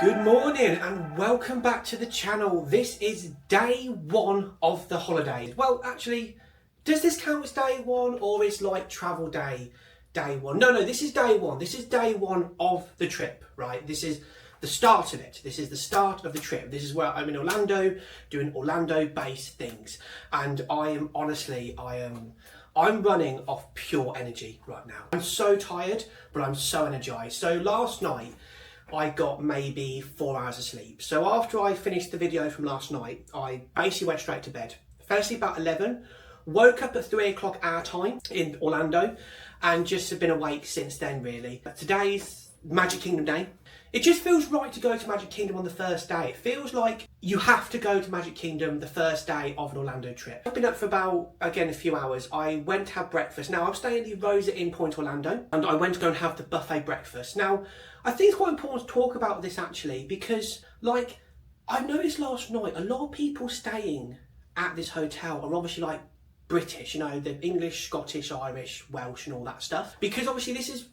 Good morning and welcome back to the channel. This is day one of the holidays. Well, actually, does this count as day one or is like travel day one? No, this is day one. This is day one of the trip, right? This is the start of it. This is the start of the trip. This is where I'm in Orlando doing Orlando-based things. And I'm running off pure energy right now. I'm so tired, but I'm so energized. So last night, I got maybe 4 hours of sleep. So after I finished the video from last night, I basically went straight to bed. Fell asleep about 11, woke up at 3 o'clock our time in Orlando, and just have been awake since then really. Today's Magic Kingdom Day. It just feels right to go to Magic Kingdom on the first day. It feels like you have to go to Magic Kingdom the first day of an Orlando trip. I've been up for about, again, a few hours. I went to have breakfast. Now, I'm staying at the Rosen in Pointe, Orlando, and I went to go and have the buffet breakfast. Now, I think it's quite important to talk about this actually, because like, I noticed last night, a lot of people staying at this hotel are obviously like British, you know, the English, Scottish, Irish, Welsh and all that stuff. Because obviously this is,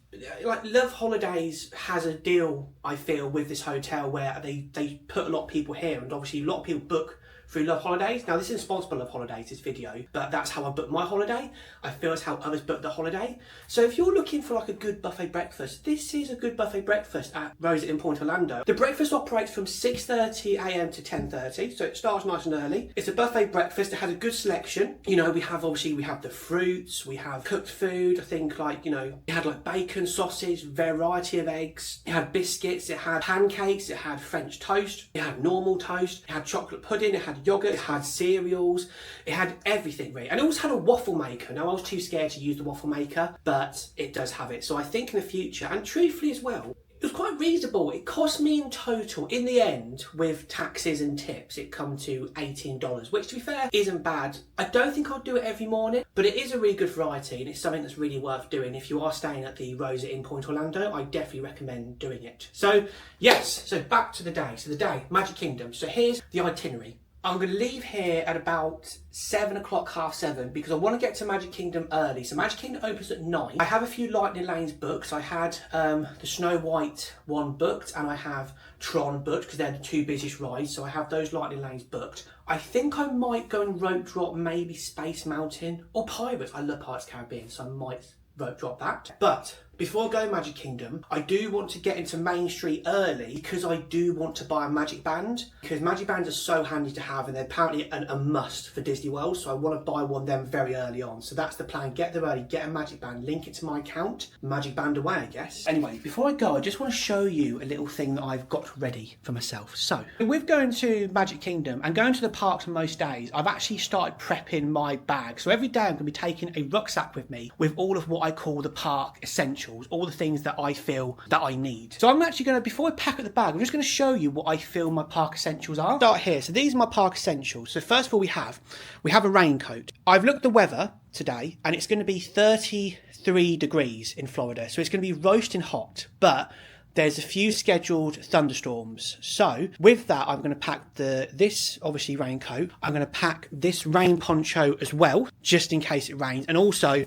like, Love Holidays has a deal, I feel, with this hotel where they put a lot of people here, and obviously a lot of people book through Love Holidays. Now this isn't sponsored by Love Holidays, this video, but that's how I booked my holiday. I feel it's how others book the holiday. So if you're looking for like a good buffet breakfast, this is a good buffet breakfast at Rosen in Pointe, Orlando. The breakfast operates from 6:30 a.m. to 10:30, so it starts nice and early. It's a buffet breakfast. It has a good selection. You know, we have the fruits, we have cooked food. I think, like, you know, it had like bacon, sausage, variety of eggs. It had biscuits, it had pancakes, it had French toast, it had normal toast, it had chocolate pudding, it had yogurt, it had cereals, it had everything really. And it also had a waffle maker. Now I was too scared to use the waffle maker, but it does have it. So I think in the future, and truthfully as well, it was quite reasonable. It cost me in total, in the end, with taxes and tips, it come to $18, which to be fair, isn't bad. I don't think I'll do it every morning, but it is a really good variety and it's something that's really worth doing. If you are staying at the Rosen in Pointe, Orlando, I definitely recommend doing it. So yes, so back to the day. So the day, Magic Kingdom. So here's the itinerary. I'm going to leave here at about 7 o'clock, half 7, because I want to get to Magic Kingdom early. So Magic Kingdom opens at 9. I have a few Lightning Lanes booked. I had the Snow White one booked, and I have TRON booked, because they're the two busiest rides. So I have those Lightning Lanes booked. I think I might go and rope drop maybe Space Mountain or Pirates. I love Pirates Caribbean, so I might rope drop that. But before I go Magic Kingdom, I do want to get into Main Street early because I do want to buy a Magic Band, because Magic Bands are so handy to have and they're apparently a must for Disney World, so I want to buy one of them very early on. So that's the plan, get there early, get a Magic Band, link it to my account, Magic Band away I guess. Anyway, before I go, I just want to show you a little thing that I've got ready for myself. So, with going to Magic Kingdom and going to the parks on most days, I've actually started prepping my bag. So every day I'm going to be taking a rucksack with me with all of what I call the park essentials, all the things that I feel that I need. So I'm actually going to, before I pack up the bag, I'm just going to show you what I feel my park essentials are. Start here. So these are my park essentials. So first of all, we have a raincoat. I've looked at the weather today and it's going to be 33 degrees in Florida. So it's going to be roasting hot, but there's a few scheduled thunderstorms. So with that, I'm going to pack this obviously raincoat. I'm going to pack this rain poncho as well, just in case it rains, and also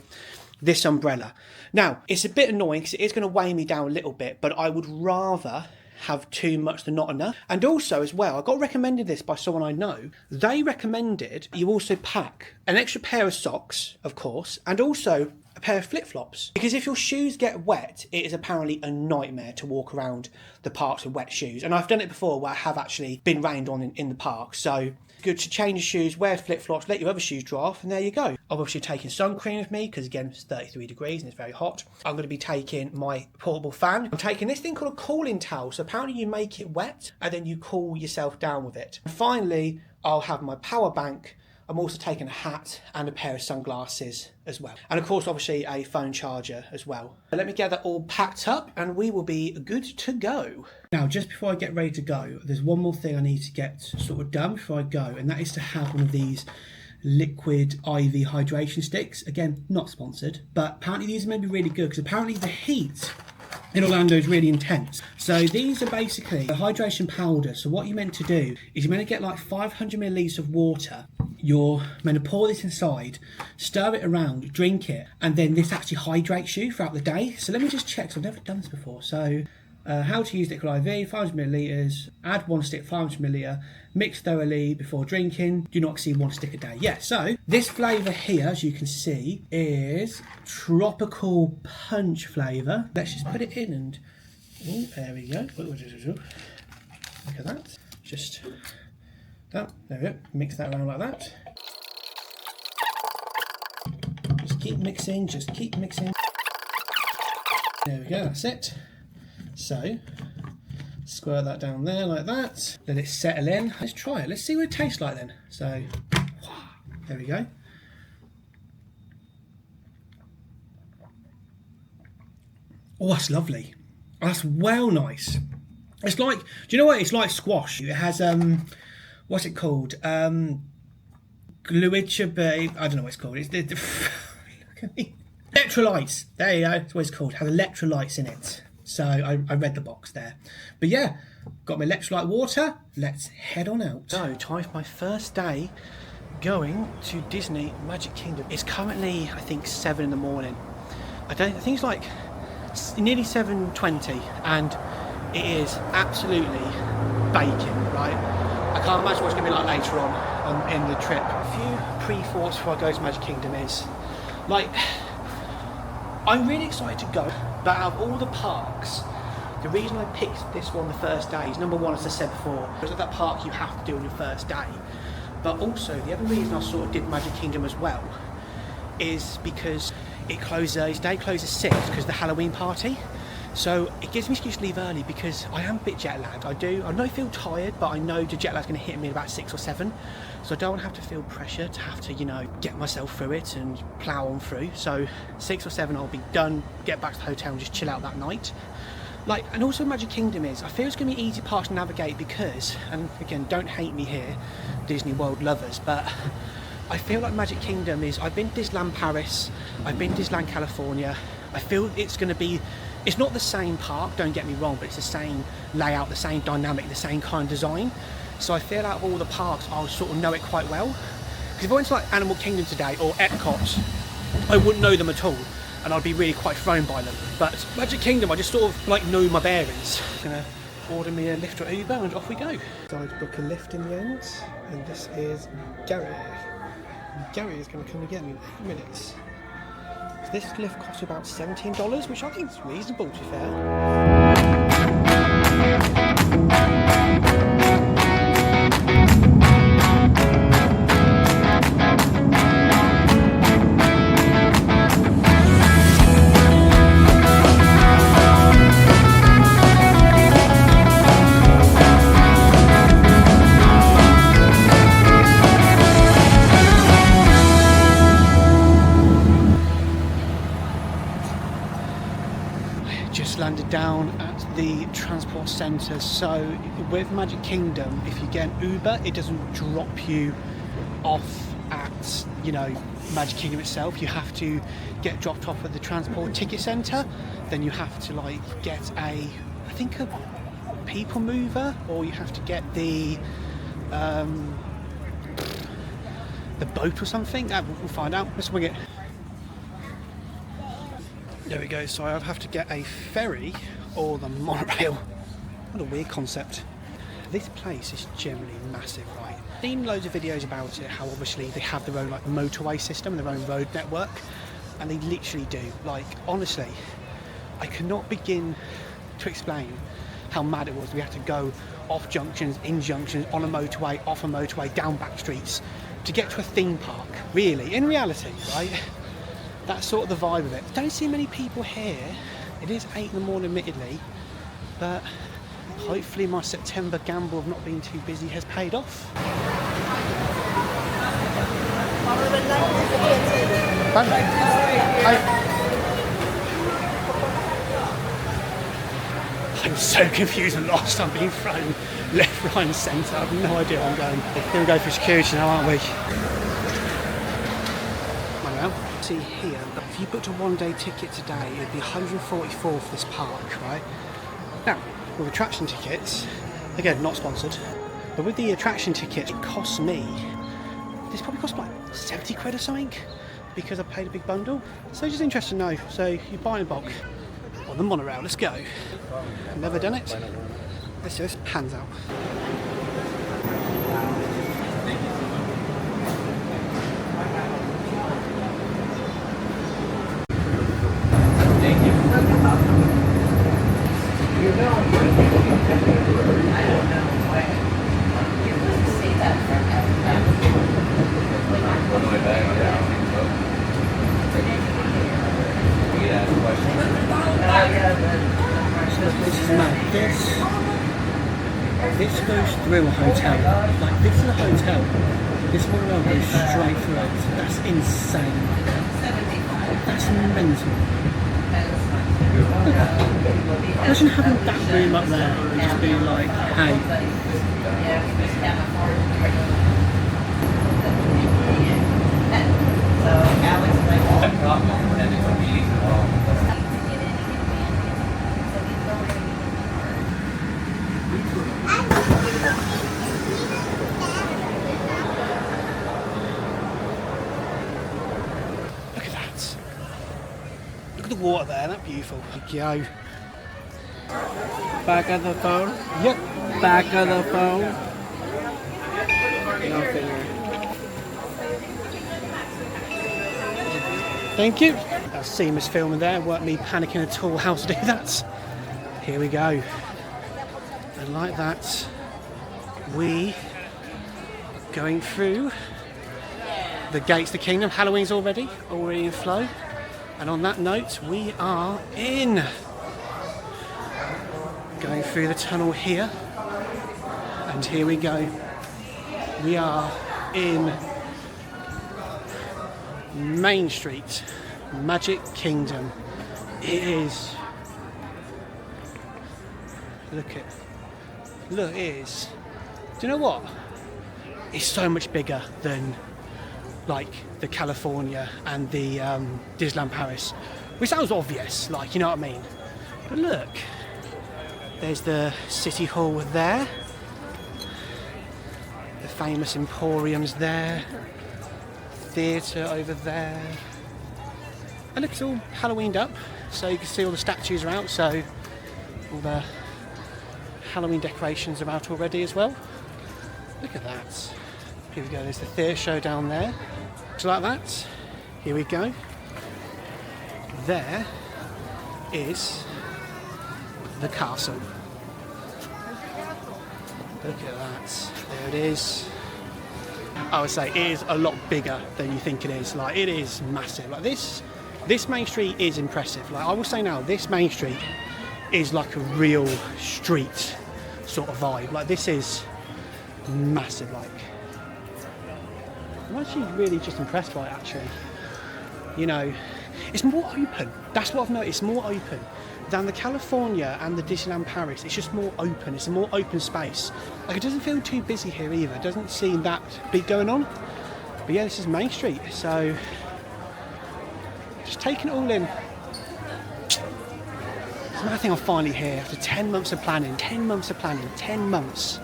this umbrella. Now, it's a bit annoying because it is going to weigh me down a little bit, but I would rather have too much than not enough. And also as well, I got recommended this by someone I know. They recommended you also pack an extra pair of socks, of course, and also a pair of flip-flops, because if your shoes get wet, it is apparently a nightmare to walk around the parks with wet shoes. And I've done it before where I have actually been rained on in the park. So good to change your shoes, wear flip-flops, let your other shoes dry off, and there you go. I'm obviously taking sun cream with me because again it's 33 degrees and it's very hot. I'm going to be taking my portable fan. I'm taking this thing called a cooling towel. So apparently you make it wet and then you cool yourself down with it. And finally, I'll have my power bank. I'm also taking a hat and a pair of sunglasses as well. And of course, obviously a phone charger as well. Let me get that all packed up and we will be good to go. Now, just before I get ready to go, there's one more thing I need to get sort of done before I go, and that is to have one of these liquid IV hydration sticks. Again, not sponsored, but apparently these are maybe really good because apparently the heat in Orlando is really intense. So these are basically a hydration powder. So what you're meant to do is you're meant to get like 500 millilitres of water. You're meant to pour this inside, stir it around, drink it, and then this actually hydrates you throughout the day. So let me just check, 'cause I've never done this before. So How to use liquid IV, 500 millilitres, add 1 stick 500 millilitre, mix thoroughly before drinking, do not exceed 1 stick a day. Yeah, so this flavour here, as you can see, is tropical punch flavour. Let's just put it in and, oh, there we go. Look at that. Just, that, there we go. Mix that around like that. Just keep mixing, just keep mixing. There we go, that's it. So, squirt that down there like that. Let it settle in. Let's try it. Let's see what it tastes like then. So, there we go. Oh, that's lovely. That's well nice. It's like, do you know what? It's like squash. It has, what's it called? Gluicha, I don't know what it's called. It's look at me. Electrolytes. There you go. That's what it's called. It has electrolytes in it. So I read the box there. But yeah, got my electrolyte water. Let's head on out. So time for my first day going to Disney Magic Kingdom. It's currently, I think, 7 in the morning. I think it's like nearly 7:20, and it is absolutely baking, right? I can't imagine what it's going to be like later on in the trip. A few pre-thoughts before I go to Magic Kingdom is, like, I'm really excited to go, but out of all the parks, the reason I picked this one the first day is, number one, as I said before, because at that park you have to do on your first day. But also, the other reason I sort of did Magic Kingdom as well is because it closes, day closes 6 because of the Halloween party. So it gives me an excuse to leave early because I am a bit jet lagged. I don't feel tired, but I know the jet lag's going to hit me at about 6 or 7. So I don't have to feel pressure to have to, you know, get myself through it and plough on through. So 6 or 7 I'll be done, get back to the hotel and just chill out that night. Like, and also Magic Kingdom is, I feel it's going to be easy park to navigate because, and again, don't hate me here, Disney World lovers, but I feel like Magic Kingdom is, I've been to Disneyland Paris, I've been to Disneyland California, I feel it's going to be, it's not the same park, don't get me wrong, but it's the same layout, the same dynamic, the same kind of design. So I feel out of all the parks, I'll sort of know it quite well. Because if I went to like Animal Kingdom today, or Epcot, I wouldn't know them at all, and I'd be really quite thrown by them. But Magic Kingdom, I just sort of like know my bearings. I'm gonna order me a Lyft or Uber, and off we go. Decided to book a Lyft in the end, and this is Gary. Gary is going to come and get me in 8 minutes. So this lift costs about $17, which I think is reasonable, to be fair. Landed down at the transport centre. So with Magic Kingdom, if you get an Uber, it doesn't drop you off at, you know, Magic Kingdom itself. You have to get dropped off at the transport ticket centre, then you have to like get I think a people mover, or you have to get the boat or something. We'll find out. Let's wing it. There we go, so I'd have to get a ferry or the monorail. What a weird concept. This place is generally massive, right? I've seen loads of videos about it, how obviously they have their own like motorway system and their own road network, and they literally do. Like, honestly, I cannot begin to explain how mad it was. We had to go off junctions, in junctions, on a motorway, off a motorway, down back streets to get to a theme park, really, in reality, right? That's sort of the vibe of it. Don't see many people here. It is 8 in the morning, admittedly, but hopefully my September gamble of not being too busy has paid off. I'm so confused and lost. I'm being thrown left, right and centre. I have no idea where I'm going. We're going to go for security now, aren't we? See here, if you booked a one-day ticket today, it'd be $144 for this park, right? Now, with attraction tickets, again, not sponsored, but with the attraction tickets, it costs me, this probably cost like 70 quid or something, because I paid a big bundle. So just interested to know, so you buy in bulk, or on the monorail, let's go. Never done it. Let's see, this pans out. This goes through a hotel. Like, this is a hotel. This monorail goes straight through it. That's insane. That's mental. Imagine having that room up there and just being like, hey. The water there, that's beautiful. There you go. Back of the phone? Yep. Back of the phone? Nothing. Thank you. That was seamless filming there, weren't me panicking at all how to do that. Here we go. And like that, we going through the gates of the kingdom. Halloween's already in flow. And on that note, we are in. Going through the tunnel here. And here we go. We are in Main Street, Magic Kingdom. It is. Look, it is. Do you know what? It's so much bigger than like the California and the Disneyland Paris, which sounds obvious, like, you know what I mean? But look, there's the City Hall there, the famous Emporium's there, theatre over there, and look, it's all Halloweened up, so you can see all the statues are out, so all the Halloween decorations are out already as well. Look at that. Here we go, there's the theatre show down there. Looks like that. Here we go. There is the castle. Look at that. There it is. I would say it is a lot bigger than you think it is. Like, it is massive. Like, this Main Street is impressive. Like, I will say now, this Main Street is like a real street sort of vibe. Like, this is massive. Like, I'm actually really just impressed by it, actually. You know, it's more open. That's what I've noticed. It's more open than the California and the Disneyland Paris. It's just more open. It's a more open space. Like, it doesn't feel too busy here either. It doesn't seem that big going on. But yeah, this is Main Street. So, just taking it all in. It's another thing, I'm finally here. After 10 months of planning. 10 months of planning. 10 months.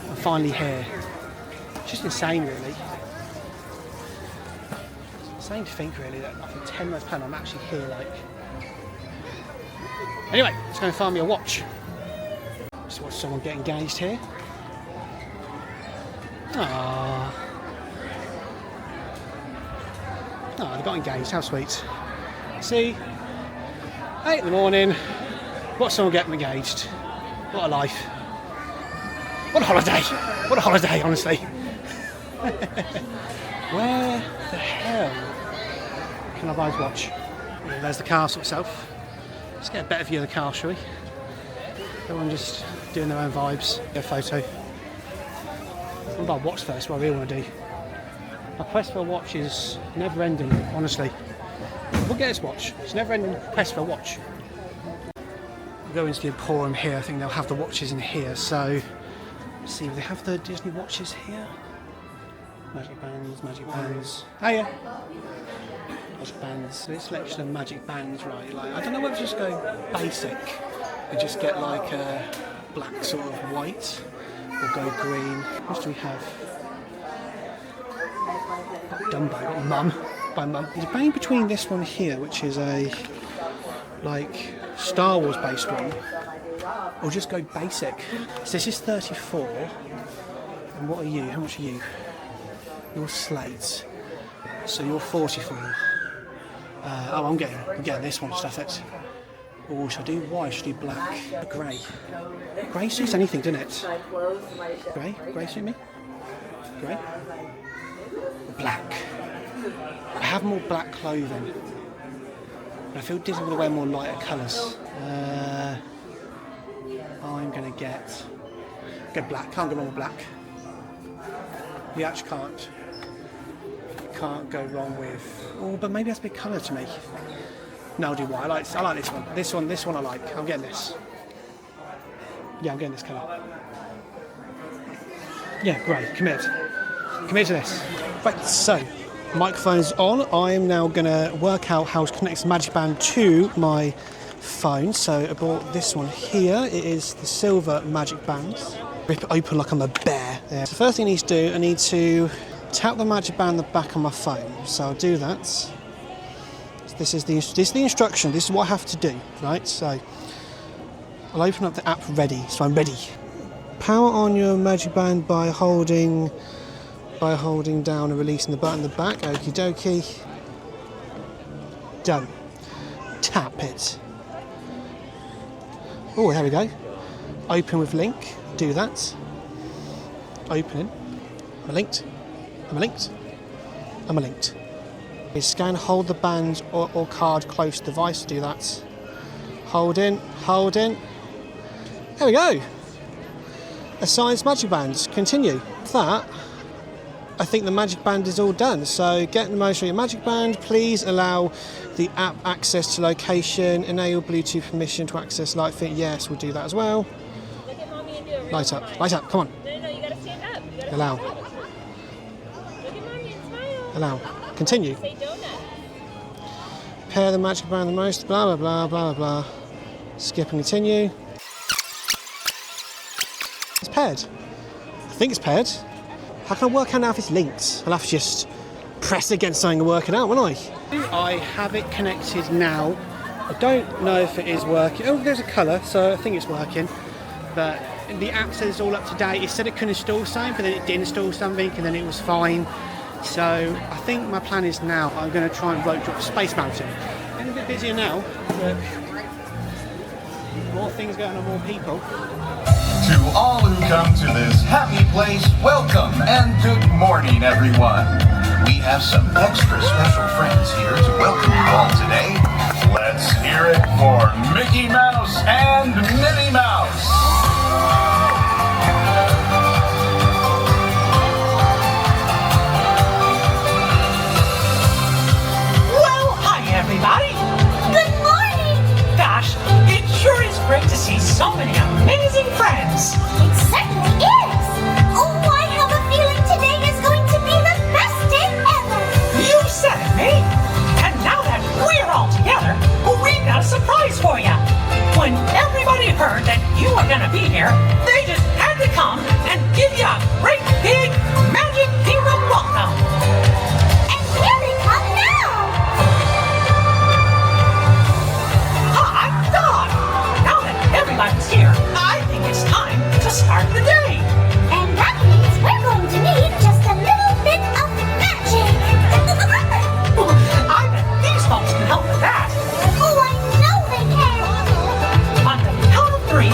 I'm finally here. It's just insane, really. Insane to think, really, that after 10 months plan, I'm actually here, like. Anyway, let's go and find me a watch. Just watch someone get engaged here. Aww. Oh, they got engaged, how sweet. See, 8 in the morning, watch someone get engaged. What a life. What a holiday. What a holiday, honestly. Where the hell can I buy his watch? Well, there's the castle itself. Let's get a better view of the car, shall we? Everyone just doing their own vibes. Get a photo. I'll buy a watch first, what I really want to do. My quest for a watch is never ending, honestly. We'll get this watch. It's never ending quest for a watch. We'll go into the Emporium here. I think they'll have the watches in here. So, let's see if they have the Disney watches here. Magic bands, magic bands. Hiya! Magic bands. So it's a selection of magic bands, right? Like, I don't know whether to just go basic and just get like a black sort of white or go green. What do we have? Dumbo, got Mum. By Mum. It's a bang between this one here, which is a like Star Wars based one, or just go basic. So this is 34, and what are you? How much are you? You're slate, so you're 44. Oh, I'm getting this one. Stuff it. Oh, should I do white? Should I do black? Grey. Grey suits anything, doesn't it? Grey? Grey suit me? Grey? Black. I have more black clothing. But I feel Disney will wear more lighter colours. I'm going to get black. Can't go wrong with black. You actually can't go wrong with... Oh, but maybe that's a big colour to me. No, I'll do white. I like this one. This one I like. I'm getting this. Yeah, I'm getting this colour. Yeah, great. Committed to this. Right, so microphone's on. I'm now going to work out how to connect the Magic Band to my phone. So I bought this one here. It is the silver Magic Band. Rip it open like I'm a bear. Yeah. So the first thing I need to do, I need to tap the Magic Band on the back of my phone. So I'll do that. This is the instruction. This is what I have to do, right? So I'll open up the app Ready. So I'm ready. Power on your Magic Band by holding down and releasing the button at the back. Okie dokie. Done. Tap it. Oh, there we go. Open with link. Do that. Opening. Am I linked? Am I linked? Am I linked? Scan, hold the band or card close to the device to do that. Hold in. There we go. Assigns Magic Bands. Continue. That, I think the Magic Band is all done. So get the most of your Magic Band. Please allow the app access to location. Enable Bluetooth permission to access Light Fit. Yes, we'll do that as well. Look at mommy and do a real Light up, come on. No, you gotta stand up. You gotta Allow. stand up. Look at mommy and smile. Allow. Continue. Say donut. Pair the Magic Band the most, blah, blah, blah, blah, blah. Skip and continue. It's paired. I think it's paired. How can I work out now if it's linked? I'll have to just press against something and work it out, won't I? I have it connected now. I don't know if it is working. Oh, there's a colour, so I think it's working. But the app says it's all up to date. It said it couldn't install something, but then it did install something, and then it was fine. So I think my plan is now I'm going to try and rope drop Space Mountain. Getting a bit busier now, but more things going on, more people. To all who come to this happy place, welcome and good morning, everyone. We have some extra special friends here to welcome you all today. Let's hear it for Mickey Mouse and Minnie Mouse. Everybody. Good morning! Gosh, it sure is great to see so many amazing friends. It certainly is! Oh, I have a feeling today is going to be the best day ever! You said it, Minnie. And now that we're all together, we've got a surprise for you. When everybody heard that you were going to be here, they just had to come and give you a great big Magic Kingdom welcome. And here they come now! Everybody's here. I think it's time to start the day. And that means we're going to need just a little bit of magic! I bet these folks can help with that. Oh, I know they can! On the count of 3,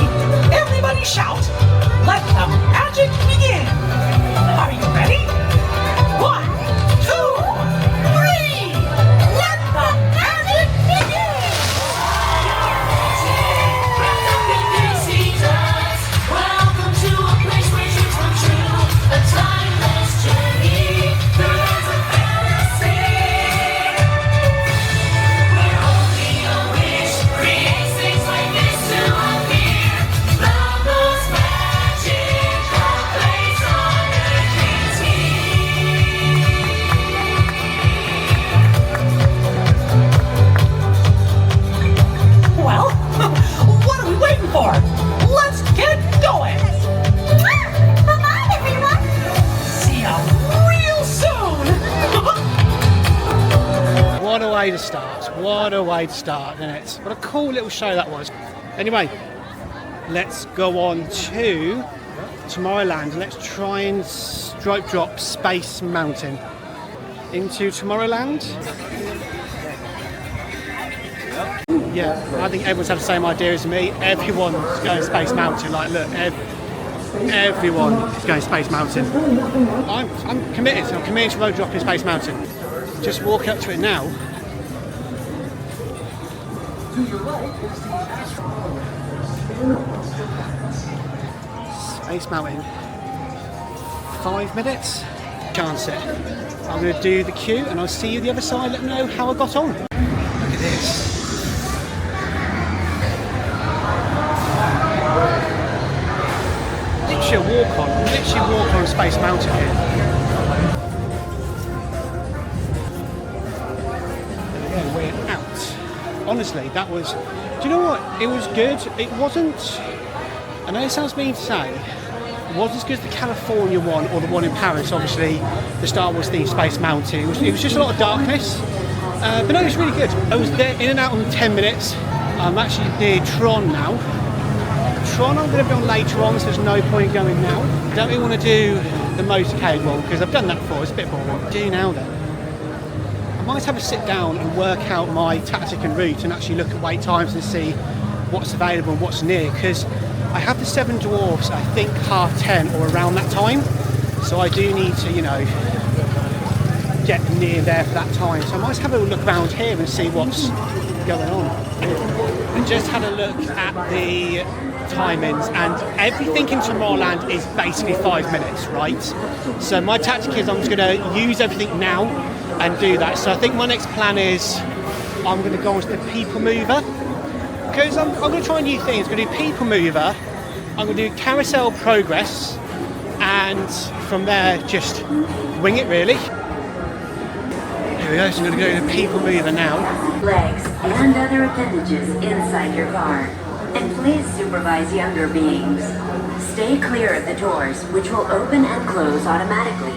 everybody shout, let the magic begin. Are you ready? 1, 2, What a way to start. What a way to start, isn't it? What a cool little show that was. Anyway, let's go on to Tomorrowland and let's try and rope drop Space Mountain into Tomorrowland. Yeah, I think everyone's had the same idea as me. Everyone's going Space Mountain. Like, look, everyone is going Space Mountain. I'm committed. I'm committed to road dropping Space Mountain. Just walk up to it now. Space Mountain. 5 minutes. Chance it. I'm going to do the queue and I'll see you the other side. Let me know how I got on. Look at this. Literally walk on Space Mountain here. There we go, we're out. Honestly, that was, do you know what? It was good. It wasn't, I know it sounds mean to say, it wasn't as good as the California one or the one in Paris, obviously, the Star Wars themed Space Mountain. It was just a lot of darkness. But no, it was really good. I was there in and out in 10 minutes. I'm actually near TRON now. TRON I'm going to be on later on, so there's no point going now. Don't really want to do the motorcade one because I've done that before, it's a bit boring. What do you now then? I might have a sit down and work out my tactic and route and actually look at wait times and see what's available and what's near, because I have the Seven Dwarfs, I think 10:30 or around that time, so I do need to, you know, get near there for that time. So I might have a look around here and see what's going on. I just had a look at the timings and everything in Tomorrowland is basically 5 minutes, right? So my tactic is I'm just going to use everything now and do that. So I think my next plan is I'm going to go onto the People Mover, because I'm going to try new things. I'm going to do People Mover, I'm going to do Carousel Progress, and from there just wing it really. Here we go, so I'm going to go to the People Mover now. Legs and other appendages inside your car. And please supervise younger beings. Stay clear of the doors, which will open and close automatically.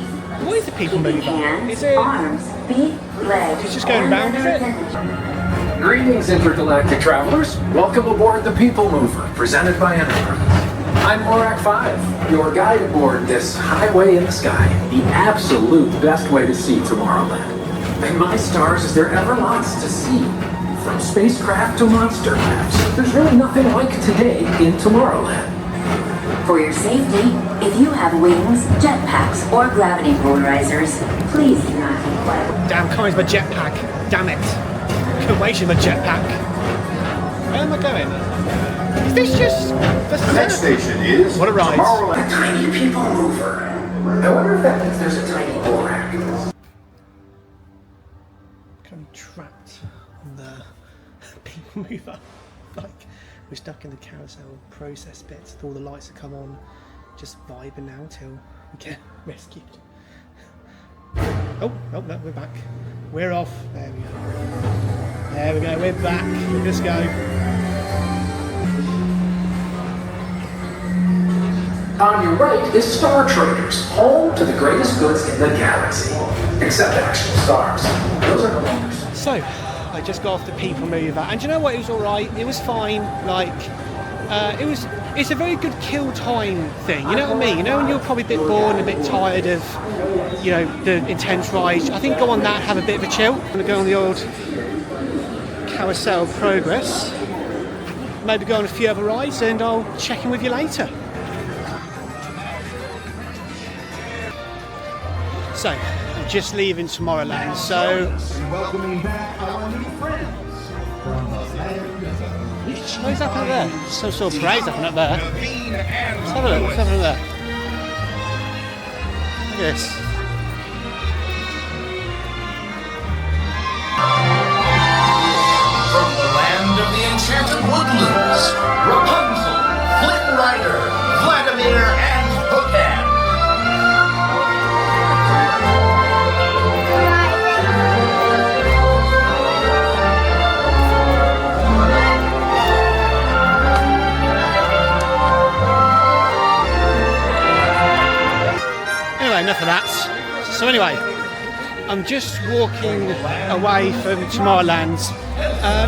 What is the People Mover? Hands, Is it... arms, feet, legs, It's just going round, is it? Greetings, intergalactic travelers. Welcome aboard the People Mover, presented by Enterprise. I'm Orak 5, your guide aboard this highway in the sky, the absolute best way to see Tomorrowland. And my stars, is there ever lots to see? From spacecraft to monster labs, there's really nothing like today in Tomorrowland. For your safety, if you have wings, jetpacks, or gravity polarizers, please do not take flight. Damn, come on, my jetpack. Damn it. Couldn't wait for my jetpack. Where am I going? Is this just... The next station is What a ride. Tomorrowland. A tiny People Mover. I wonder if that means there's a tiny Orak. I'm trapped on the People Mover. Like, we're stuck in the carousel process bits. All the lights have come on. Just vibing now till we get rescued. Oh, no, we're back. We're off. There we go. There we go, we're back. Let's go. On your right is Star Traders, home to the greatest goods in the galaxy. Except actual stars. Those are no longer. So, I just got off the People Mover, and do you know what? It was all right. It was fine. Like, it's a very good kill time thing. You know what I mean? You know when you're probably a bit bored and a bit tired of, you know, the intense rides. I think go on that, have a bit of a chill. I'm gonna go on the old Carousel Progress. Maybe go on a few other rides, and I'll check in with you later. So, I'm just leaving Tomorrowland, so... Welcoming back our new friends. What is happening there? Some sort of parade happening up there. Let's have a look, what's happening there? Look at this. From the land of the enchanted woodlands, Rapunzel, Flynn Rider, Vladimir, and Hookhead. Anyway, enough of that. So anyway, I'm just walking away from Tomorrowland.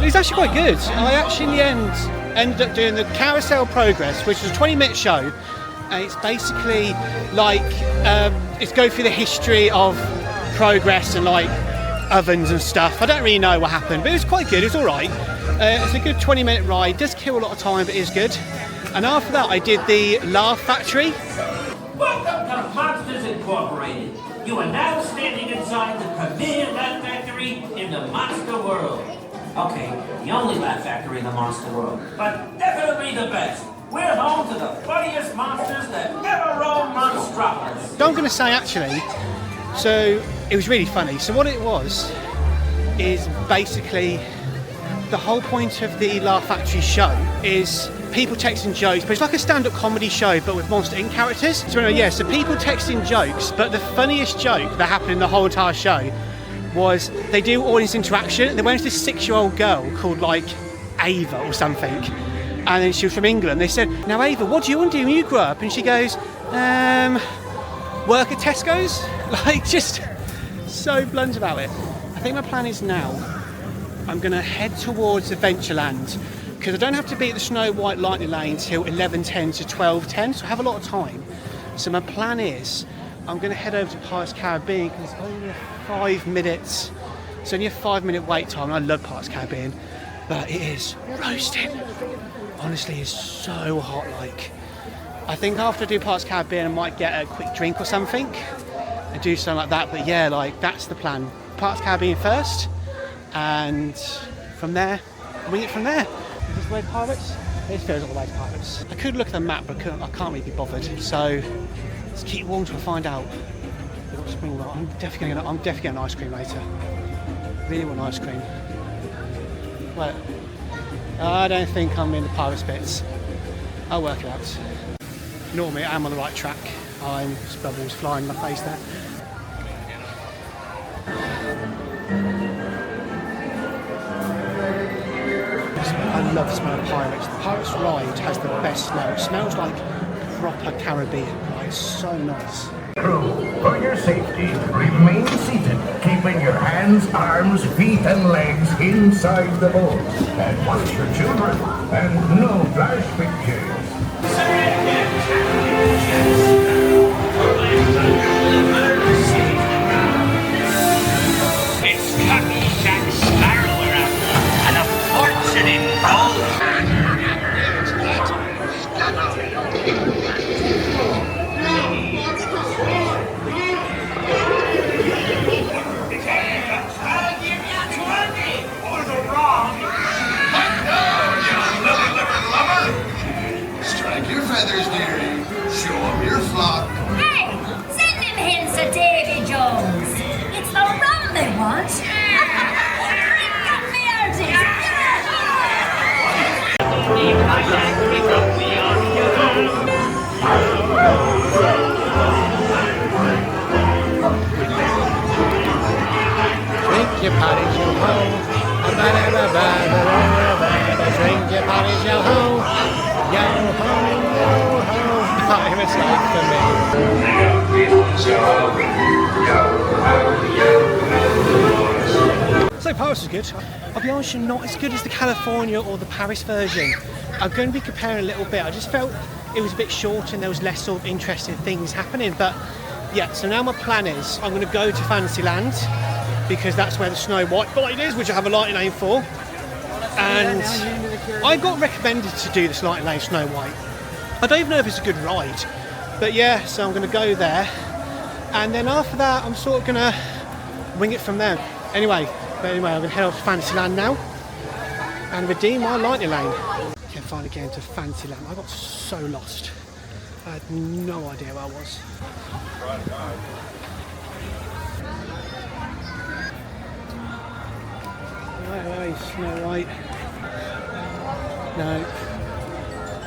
It was actually quite good. I actually in the end ended up doing the Carousel Progress, which was a 20-minute show. And it's basically like, it's going through the history of progress and like ovens and stuff. I don't really know what happened, but it was quite good. It was all right. It's a good 20-minute ride. It does kill a lot of time, but it is good. And after that, I did the Laugh Factory. Welcome to Monsters Incorporated. You are now standing inside the premier Laugh Factory in the Monster World. Okay, the only Laugh Factory in the Monster World, but definitely the best. We're home to the funniest monsters that ever roamed Monstropolis. So I'm going to say actually, so it was really funny. So what it was is basically the whole point of the Laugh Factory show is people texting jokes, but it's like a stand-up comedy show but with Monster Inc. characters. So anyway, yeah, so people texting jokes, but the funniest joke that happened in the whole entire show was they do audience interaction. They went to this 6-year-old girl called like Ava or something, and then she was from England. They said, "Now Ava, what do you want to do when you grow up?" And she goes, "Work at Tesco's." Like, just so blunt about it. I think my plan is now I'm going to head towards Adventureland, because I don't have to be at the Snow White Lightning Lane till 11:10 to 12:10, so I have a lot of time. So my plan is I'm going to head over to Pirates Caribbean because it's only 5 minutes. It's only a 5-minute wait time. And I love Pirates Caribbean, but it is roasting. Honestly, it's so hot. Like, I think after I do Pirates Caribbean, I might get a quick drink or something and do something like that. But yeah, like that's the plan. Pirates Caribbean first, and from there, wing it from there. Is this the way to Pirates? This goes all the way to Pirates. I could look at the map, but I can't really be bothered. So let's keep walking till I find out. They've got spring roll. I'm definitely getting ice cream later. Really want ice cream. Well, I don't think I'm in the Pirates bits. I'll work it out. Normally I'm on the right track. I'm just bubbles flying in my face there. I love the smell of Pirates. The Pirates ride has the best smell. It smells like proper Caribbean. It's so nice. Crew, for your safety, remain seated, keeping your hands, arms, feet and legs inside the boat. And watch your children, and no flash pictures. It's Captain Jack Sparrow we're after, and a fortune in gold. Strike your feathers, dearie. Show 'em your flock. Hey, send them hints to Davy Jones. It's the rum they want. Got me Drink your pottage, yo ho. Drink your pottage, yo ho. Yo ho, yo ho. I'm a slide for me. So Paris is good. I'll be honest, not as good as the California or the Paris version. I'm going to be comparing a little bit. I just felt it was a bit short and there was less sort of interesting things happening. But yeah, so now my plan is I'm going to go to Fantasyland because that's where the Snow White ride is, which I have a lightning lane for. And I got recommended to do this lightning lane Snow White. I don't even know if it's a good ride, but yeah, so I'm going to go there. And then after that, I'm sort of going to wing it from there. Anyway, I'm going to head off to Fantasyland now and redeem my lightning lane. Can finally get into Fantasyland. I got so lost. I had no idea where I was. Right, Snow White. No.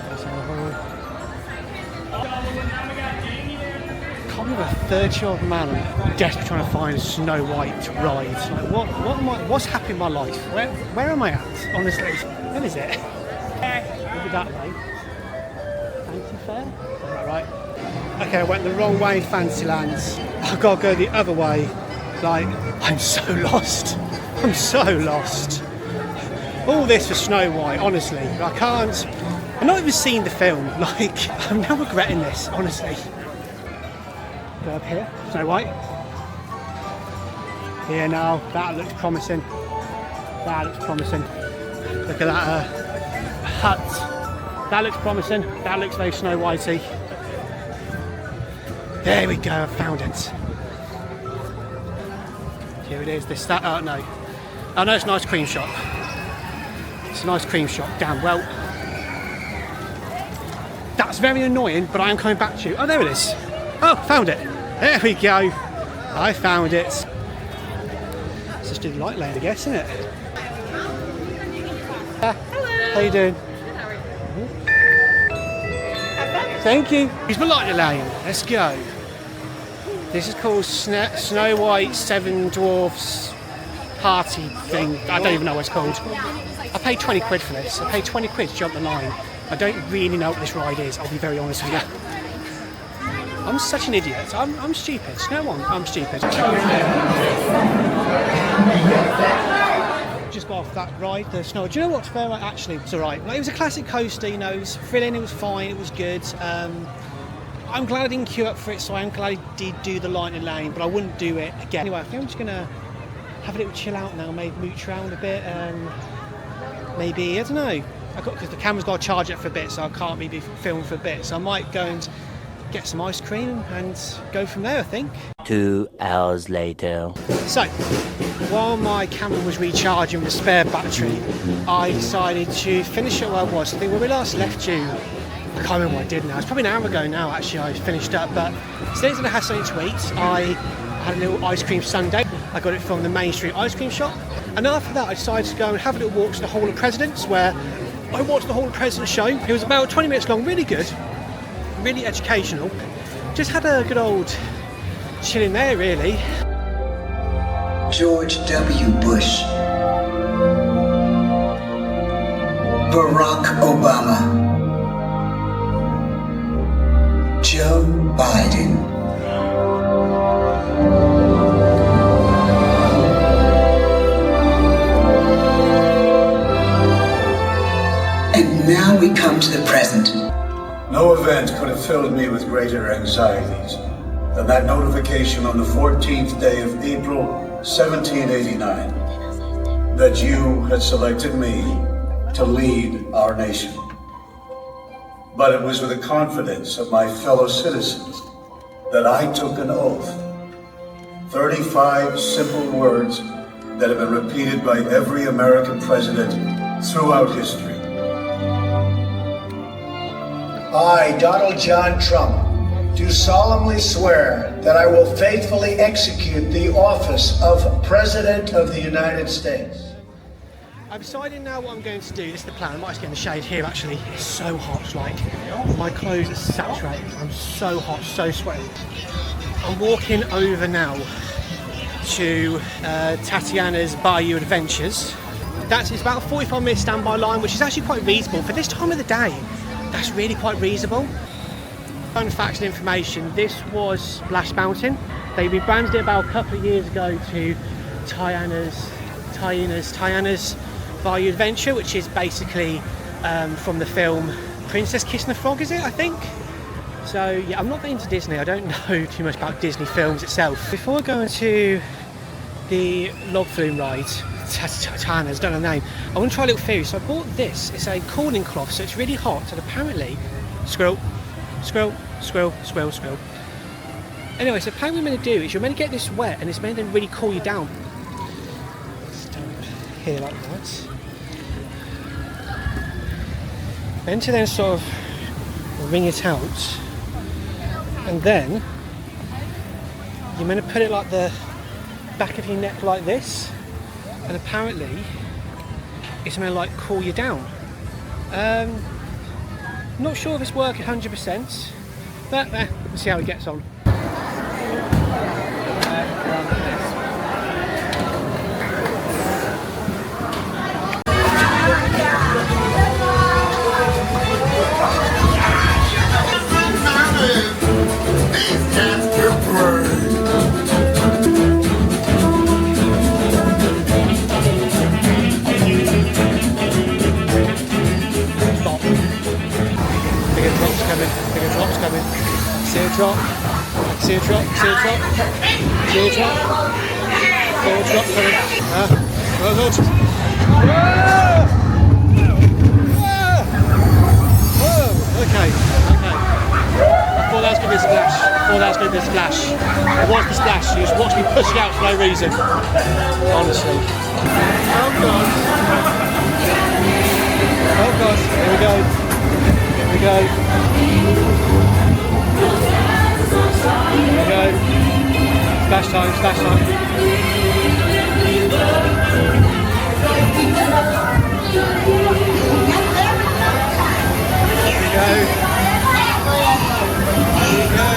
That's horrible. I can't believe a 30-year-old man desperately trying to find a Snow White ride. Like, what's happening in my life? Where am I at? Honestly, where is it? Maybe that way. Fancy Fair? Is that right? Okay, I went the wrong way in Fantasyland. I've got to go the other way Like, I'm so lost. I'm so lost. All this for Snow White, honestly. I can't. I've not even seen the film. Like, I'm now regretting this, honestly. Go up here, Snow White. Here now, that looks promising. That looks promising. Look at that hut. That looks promising. That looks very Snow Whitey. There we go, I found it. Here it is, this, that, no. Oh no, it's an ice cream shop. It's an ice cream shop, damn well. That's very annoying, but I am coming back to you. Oh, there it is. Oh, found it. There we go. I found it. Let's just do the light lane, I guess, isn't it? Hello. How you doing? Thank you. Here's my light lane. Let's go. This is called Snow White Seven Dwarfs Party thing. I don't even know what it's called. I paid 20 quid for this. I paid 20 quid to jump the line. I don't really know what this ride is, I'll be very honest with you. I'm such an idiot. I'm stupid. No one, I'm stupid. Just got off that ride, the snow. Do you know what's fair? Actually, it's alright. Like, it was a classic coaster, you know, it was thrilling, it was fine, it was good. I'm glad I didn't queue up for it, so I'm glad I did do the lightning lane, but I wouldn't do it again. Anyway, I think I'm just gonna have a little chill out now, maybe mooch around a bit, maybe, I don't know. Because the camera's got to charge it for a bit, so I can't maybe film for a bit. So I might go and get some ice cream and go from there, I think. 2 hours later. So, while my camera was recharging with a spare battery, I decided to finish it where I was. I think when we last left you, I can't remember what I did now. It's probably an hour ago now, actually, I finished up. But since I had something to eat, I had a little ice cream sundae. I got it from the Main Street ice cream shop. And after that, I decided to go and have a little walk to the Hall of Presidents, where I watched the Hall of Presidents show. It was about 20 minutes long, really good, really educational. Just had a good old chill in there, really. George W. Bush, Barack Obama, Joe Biden. And now we come to the present. No event could have filled me with greater anxieties than that notification on the 14th day of April, 1789, that you had selected me to lead our nation. But it was with the confidence of my fellow citizens that I took an oath. 35 simple words that have been repeated by every American president throughout history. I, Donald John Trump, do solemnly swear that I will faithfully execute the office of President of the United States. I've decided now what I'm going to do. This is the plan. I might just get in the shade here, actually. It's so hot, like, my clothes are saturated. I'm so hot, so sweaty. I'm walking over now to Tiana's Bayou Adventures. It's about a 45-minute standby line, which is actually quite reasonable for this time of the day. That's really quite reasonable. Fun facts and information, this was Splash Mountain. They rebranded it about a couple of years ago to Tiana's Bayou Adventure, which is basically from the film Princess Kissing the Frog, is it, I think? So yeah, I'm not that into Disney, I don't know too much about Disney films itself. Before I go into the log flume ride, Tiana's, don't know the name, I want to try a little theory. So I bought this, it's a cooling cloth, so it's really hot, and apparently, squirrel. Anyway, so apparently what you're meant to do is you're meant to get this wet, and it's meant to really cool you down. Stand here like that. Meant to then sort of wring it out, and then you're meant to put it like the back of your neck like this, and apparently it's meant to like cool you down. Not sure if it's working 100%, but we'll see how it gets on. drop. See a drop, see a drop. See a drop. See a drop coming. Well good. Whoa! Okay. I thought that was going to be a splash. It was the splash. You just watched me push it out for no reason. Honestly. Oh god. Oh god. Here we go. Here we go. Here we go. Splash time, splash time. Here we go. Here we go.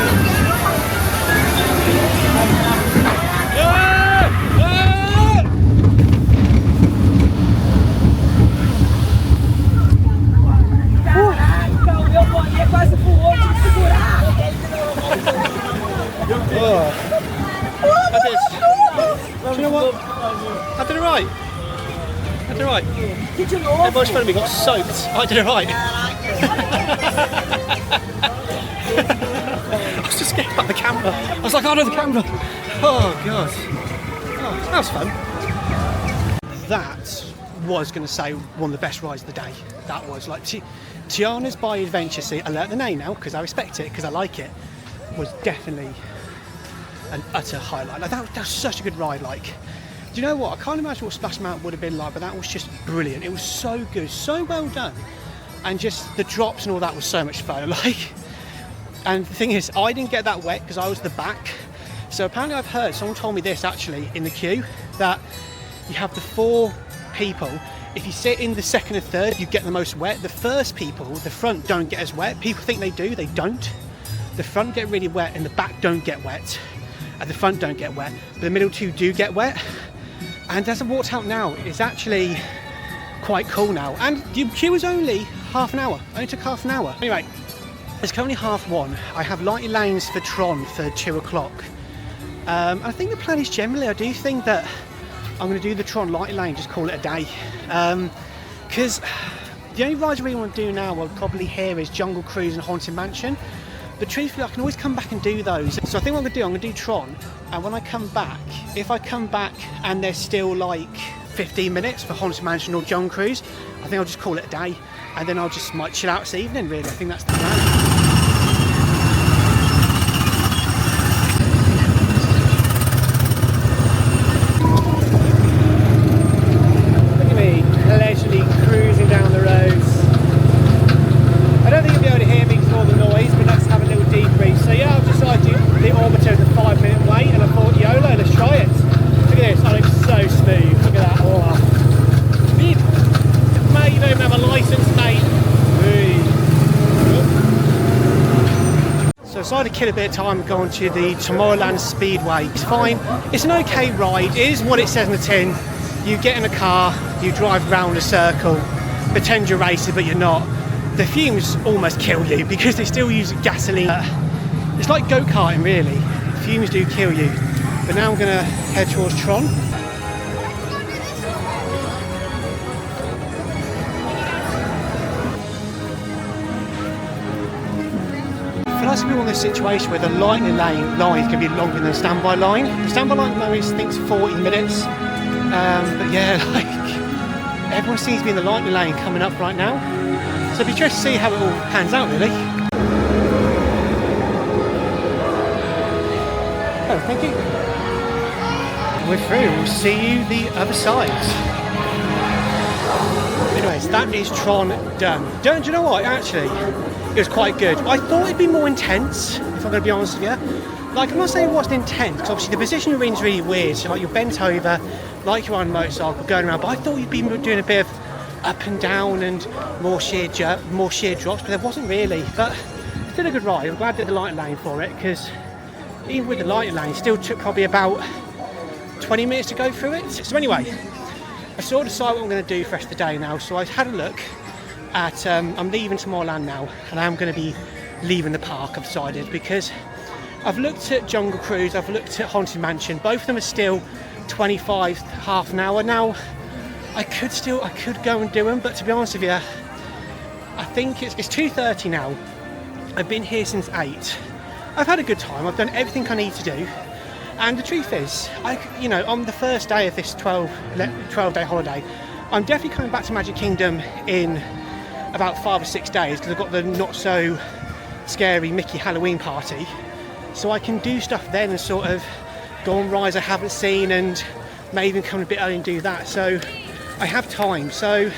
Do you know what? I did it right. I did it right. Everyone's front of me got soaked. I did it right. I was just scared about the camera. I was like, oh no, the camera. Oh god. Oh, that was fun. That was going to say one of the best rides of the day. That was like Tiana's Bayou Adventure Sea. I learnt the name now because I respect it, because I like it. Was definitely an utter highlight. Like that was such a good ride. Like, do you know what? I can't imagine what Splash Mountain would have been like, but that was just brilliant. It was so good, so well done, and just the drops and all that was so much fun. Like, and the thing is, I didn't get that wet because I was the back. So apparently, I've heard someone told me this actually in the queue that you have the 4 people. If you sit in the second and third, you get the most wet. The first people, the front, don't get as wet. People think they do, they don't. The front get really wet and the back don't get wet. And the front don't get wet, but the middle 2 do get wet. And as I walked out now, it's actually quite cool now. And the queue was only half an hour. It only took half an hour. Anyway, it's currently 1:30. I have lighted lanes for TRON for 2 o'clock. I think the plan is generally, I do think that I'm going to do the TRON lighted lane, just call it a day. Because the only rides I really want to do now, I'll probably here, is Jungle Cruise and Haunted Mansion. But truthfully, I can always come back and do those. So I think what I'm going to do, I'm going to do TRON, and when I come back, if I come back and there's still like 15 minutes for Haunted Mansion or Jungle Cruise, I think I'll just call it a day, and then I'll just might chill out this evening, really. I think that's the plan. Decided to kill a bit of time going to the Tomorrowland Speedway. It's fine, it's an okay ride, it is what it says in the tin. You get in a car, you drive around a circle, pretend you're racing but you're not. The fumes almost kill you because they still use gasoline. It's like go-karting really, the fumes do kill you. But now I'm going to head towards TRON. That's going to be one of those situations where the lightning line is going to be longer than the standby line. The standby line at the moment I think is 40 minutes. But yeah, like everyone seems to be in the lightning lane coming up right now. So it'll be interesting to see how it all pans out really. Oh, thank you. We're through. We'll see you the other side. Anyways, that is TRON done. Do you know what? Actually, it was quite good. I thought it'd be more intense, if I'm going to be honest with you. Like, I'm not saying it wasn't intense, because obviously the position you're in is really weird. So like you're bent over, like you're on a motorcycle, going around. But I thought you'd be doing a bit of up and down and more sheer drops, but there wasn't really. But still a good ride. I'm glad I did the light lane for it, because even with the light lane, it still took probably about 20 minutes to go through it. So anyway, I sort of decided what I'm going to do for the rest of the day now. So I've had a look at, I'm leaving Tomorrowland now, and I'm going to be leaving the park, I've decided, because I've looked at Jungle Cruise, I've looked at Haunted Mansion. Both of them are still 25, half an hour. Now, I could go and do them, but to be honest with you, I think it's 2:30 now. I've been here since 8. I've had a good time. I've done everything I need to do. And the truth is, you know, on the first day of this 12-day holiday, I'm definitely coming back to Magic Kingdom in about 5 or 6 days because I've got the not so scary Mickey Halloween party. So I can do stuff then and sort of go on rides I haven't seen and may even come a bit early and do that. So I have time. So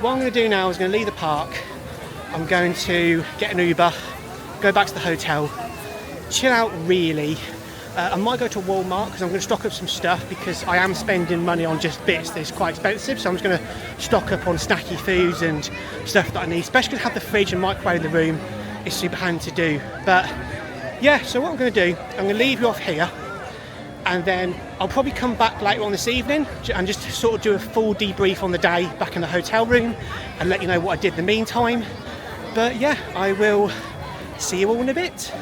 what I'm going to do now is going to leave the park. I'm going to get an Uber, go back to the hotel, chill out really. I might go to Walmart because I'm going to stock up some stuff because I am spending money on just bits that's quite expensive. So I'm just going to stock up on snacky foods and stuff that I need, especially because I have the fridge and microwave in the room. It's super handy to do. But yeah, so what I'm going to do, I'm going to leave you off here and then I'll probably come back later on this evening and just sort of do a full debrief on the day back in the hotel room and let you know what I did in the meantime. But yeah, I will see you all in a bit.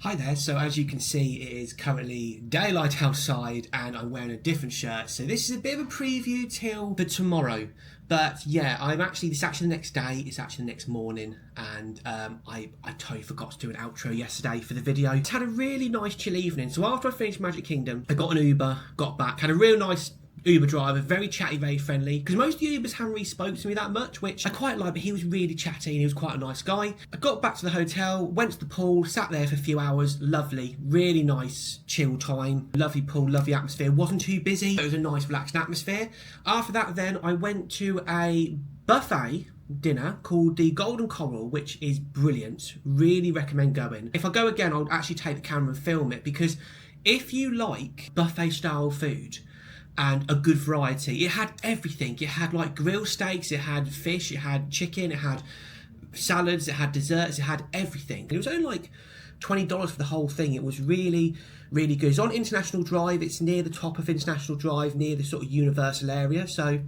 Hi there, so as you can see it is currently daylight outside and I'm wearing a different shirt, so this is a bit of a preview till the tomorrow. But yeah, it's actually the next day, it's actually the next morning, and I totally forgot to do an outro yesterday for the video. It's had a really nice chill evening, so after I finished Magic Kingdom, I got an Uber, got back, had a real nice Uber driver, very chatty, very friendly, because most of the Ubers haven't really spoke to me that much, which I quite like, but he was really chatty and he was quite a nice guy. I got back to the hotel, went to the pool, sat there for a few hours, lovely, really nice chill time, lovely pool, lovely atmosphere, wasn't too busy, it was a nice relaxed atmosphere. After that then I went to a buffet dinner called the Golden Coral, which is brilliant, really recommend going. If I go again I'll actually take the camera and film it, because if you like buffet style food and a good variety, it had everything. It had like grilled steaks, it had fish, it had chicken, it had salads, it had desserts, it had everything. It was only like $20 for the whole thing. It was really, really good. It's on International Drive, it's near the top of International Drive, near the sort of Universal area, so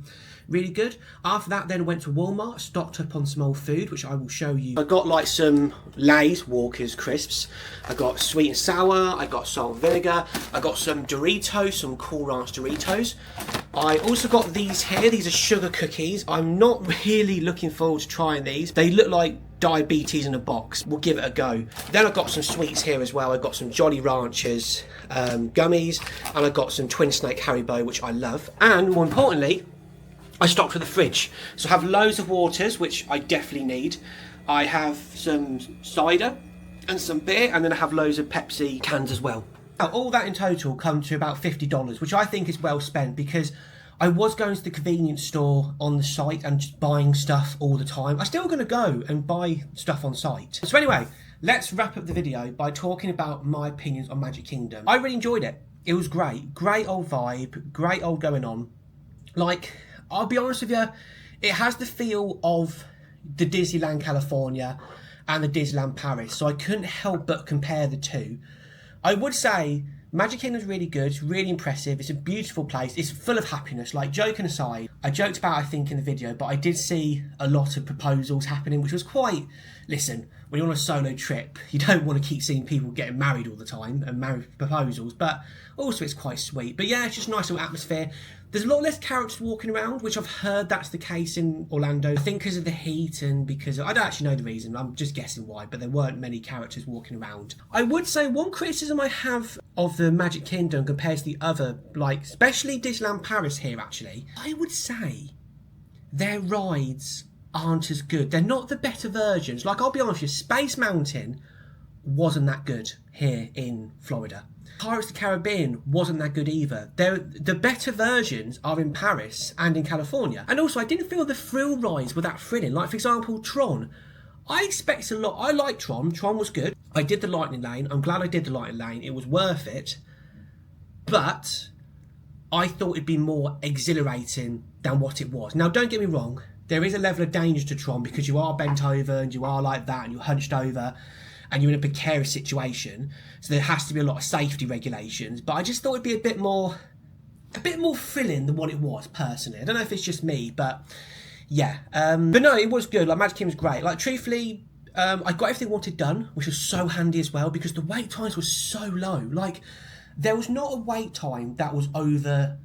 really good. After that then went to Walmart, stocked up on some old food, which I will show you. I got like some Lay's Walker's crisps, I got sweet and sour, I got salt and vinegar, I got some Doritos, some Cool Ranch Doritos. I also got these here, these are sugar cookies. I'm not really looking forward to trying these. They look like diabetes in a box. We'll give it a go. Then I got some sweets here as well. I got some Jolly Ranchers gummies, and I got some Twin Snake Haribo, which I love. And more importantly, I stocked for the fridge. So I have loads of waters, which I definitely need. I have some cider and some beer, and then I have loads of Pepsi cans as well. Now, all that in total come to about $50, which I think is well spent, because I was going to the convenience store on the site and just buying stuff all the time. I'm still going to go and buy stuff on site. So anyway, let's wrap up the video by talking about my opinions on Magic Kingdom. I really enjoyed it. It was great. Great old vibe. Great old going on. Like, I'll be honest with you, it has the feel of the Disneyland California and the Disneyland Paris, so I couldn't help but compare the two. I would say Magic Kingdom's really good, it's really impressive, it's a beautiful place, it's full of happiness. Like, joking aside, I joked about, I think, in the video, but I did see a lot of proposals happening, which was quite, listen, when you're on a solo trip, you don't want to keep seeing people getting married all the time and marriage proposals, but also it's quite sweet. But yeah, it's just a nice little atmosphere. There's a lot less characters walking around, which I've heard that's the case in Orlando. I think because of the heat and because I don't actually know the reason, I'm just guessing why, but there weren't many characters walking around. I would say one criticism I have of the Magic Kingdom compared to the other, like especially Disneyland Paris here actually, I would say their rides aren't as good. They're not the better versions. Like, I'll be honest with you, Space Mountain wasn't that good here in Florida. Pirates of the Caribbean wasn't that good either. The better versions are in Paris and in California. And also, I didn't feel the thrill rides were that thrilling. Like, for example, TRON. I expect a lot. I like TRON. TRON was good. I did the Lightning Lane. I'm glad I did the Lightning Lane. It was worth it. But I thought it'd be more exhilarating than what it was. Now, don't get me wrong. There is a level of danger to TRON because you are bent over and you are like that and you're hunched over and you're in a precarious situation, so there has to be a lot of safety regulations. But I just thought it'd be a bit more thrilling than what it was, personally. I don't know if it's just me, but yeah. But no, it was good. Like, Magic Kingdom was great. Like, truthfully, I got everything I wanted done, which was so handy as well, because the wait times were so low. Like, there was not a wait time that was over,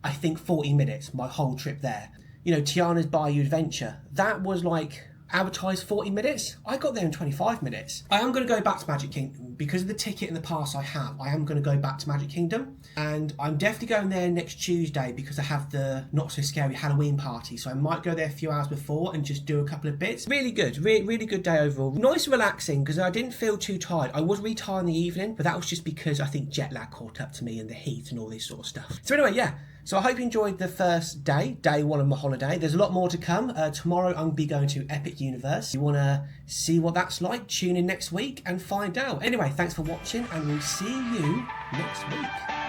I think, 40 minutes, my whole trip there. You know, Tiana's Bayou Adventure, that was like advertised 40 minutes. I got there in 25 minutes. I am going to go back to Magic Kingdom because of the ticket in the pass I have. I am going to go back to Magic Kingdom, and I'm definitely going there next Tuesday because I have the not so scary Halloween party. So I might go there a few hours before and just do a couple of bits. Really good, really good day overall. Nice and relaxing because I didn't feel too tired. I was really tired in the evening, but that was just because I think jet lag caught up to me and the heat and all this sort of stuff. So anyway, yeah. So I hope you enjoyed the first day, day one of my holiday. There's a lot more to come. Tomorrow I'm going to be going to Epic Universe. If you want to see what that's like, tune in next week and find out. Anyway, thanks for watching, and we'll see you next week.